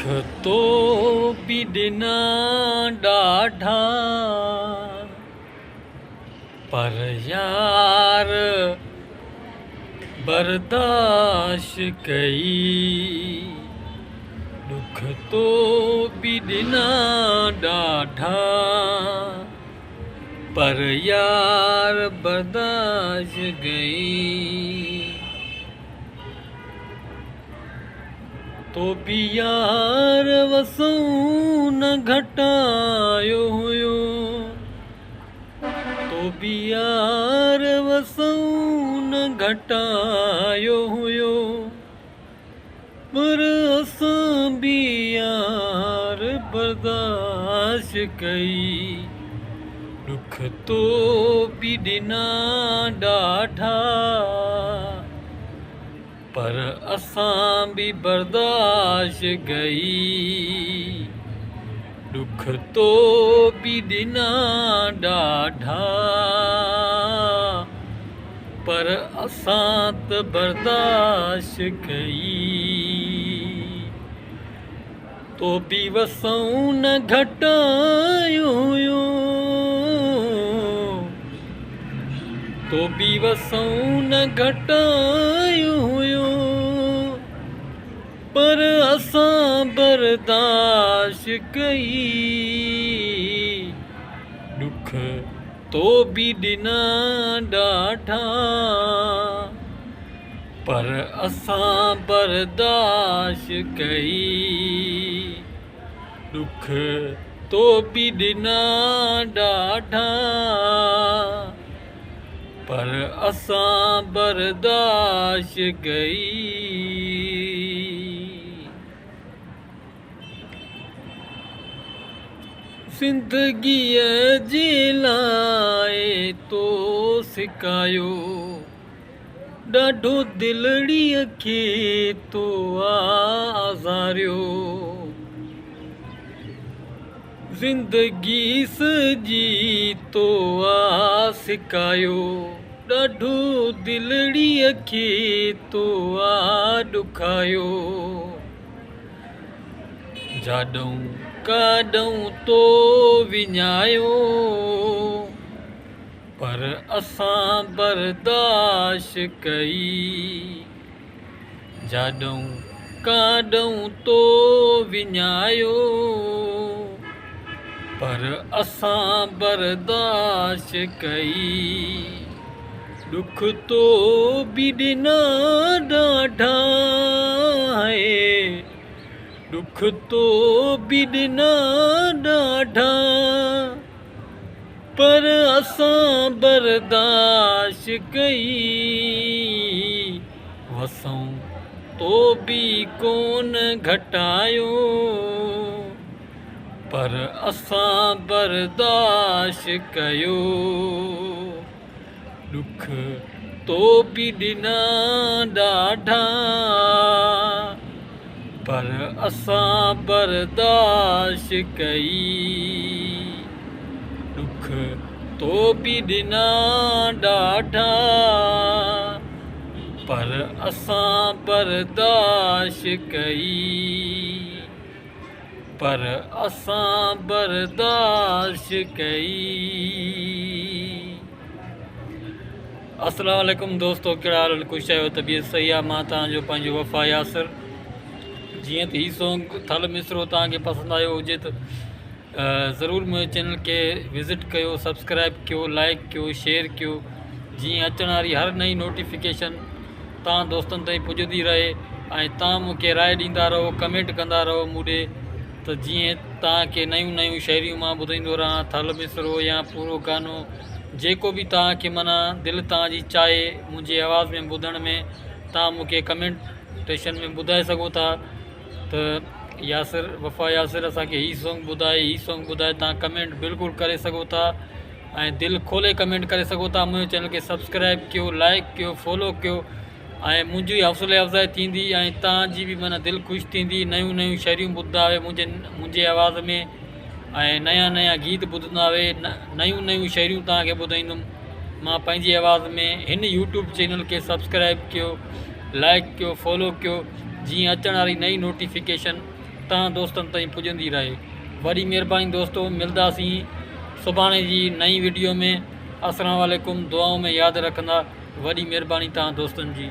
दुख तो बि ॾिना ॾाढा पर यार बर्दाश्त कई। दुख तो बि ॾिना ॾाढा पर यार बर्दाश्त गई। तो बि यार वसूं न घटायो हुयो, तो बि यार वसूं न घटायो हुयो, पर असां बि यार बर्दाश्त कई। दुख तो बि ॾिना ॾाढा पर असां बि बर्दाश्त कई। दुख तो बि ॾिना ॾाढा पर असां त बर्दाश्त कई। तो बि वसूं न घटायो हुयो, तो बि वसूं न घटायो हुयो, पर असां बर्दाश्त कई। दुख तो बि ॾिना ॾाढा पर असां बर्दाश्त कई। दुख तो बि ॾिना ॾाढा पर असां बर्दाश्त कई। ज़िंदगीअ जे लाइ तो सिकायो, ॾाढो दिलड़ीअ खे तो आज़ारियो। ज़िंदगी सजी तो सिकायो, ॾाढो दिलड़ीअ खे तो ॾुखायो। जाॾऊं काॾऊं तो विञायो, पर असां बर्दाश्त कई। जाॾऊं काॾऊं तो विञायो, पर असां बर्दाश्त कई। दुख तो बि ॾिना ॾाढा है, दुख तो बि ॾिना ॾाढा पर असां बर्दाश्त कई। वसूं तो बि कोन घटायो, पर असां बर्दाश्त कयो। दुख तो बि ॾिना ॾाढा पर असां बर्दाश्त कई। दुख तो बि ॾिना ॾाढा पर असां बर्दाश्त कई, पर असां बर्दाश्त कई। अस्सलाम वालेकुम दोस्तों, कहिड़ा हाल? ख़ुशि आहियो? तबियत सही आहे? मां तव्हांजो पंहिंजो वफ़ा यासिर। जीअं त हीउ सॉन्ग थल मिसरो तव्हांखे पसंदि आयो हुजे त ज़रूरु मुंहिंजे चैनल खे विज़िट कयो, सब्सक्राइब कयो, लाइक कयो, शेयर कयो, जीअं अचण वारी हर नई नोटिफिकेशन तव्हां दोस्तनि ताईं पुॼंदी रहे। ऐं तव्हां मूंखे राय ॾींदा रहो, कमेंट कंदा रहो मूं ॾे, त जीअं तव्हांखे नयूं नयूं शायरियूं मां ॿुधाईंदो रहां। थल मिसरो या पूरो गानो जेको बि तव्हांखे माना दिलि तव्हांजी चाहे मुंहिंजी आवाज़ में ॿुधण में, तव्हां मूंखे कमेंटेशन में ॿुधाए सघो था त यासिर वफ़ा यासिर असांखे हीउ सॉन्ग ॿुधाए। तव्हां कमेंट बिल्कुलु करे सघो था ऐं दिलि खोले कमेंट करे सघो था। मुंहिंजे चैनल खे सब्सक्राइब कयो, लाइक कयो, फॉलो कयो ऐं मुंहिंजी हौसले अफ़ज़ाई थींदी ऐं तव्हांजी बि माना दिलि ख़ुशि थींदी। नयूं नयूं शायरियूं ॿुधंदा हुए मुंहिंजे आवाज़ में ऐं नया नया गीत ॿुधंदा हुए, नयूं नयूं शायरियूं तव्हांखे ॿुधाईंदुमि मां पंहिंजी आवाज़ में। हिन यूट्यूब चैनल खे सब्सक्राइब कयो, लाइक कयो, फॉलो कयो, जीअं अचण वारी नई नोटिफिकेशन तव्हां दोस्तनि ताईं पुॼंदी रहे। वॾी महिरबानी दोस्तो, मिलंदासीं सुभाणे जी नई वीडियो में। अस्सलाम वालेकुम। दुआओं में यादि रखंदा। वॾी महिरबानी तव्हां दोस्तनि जी।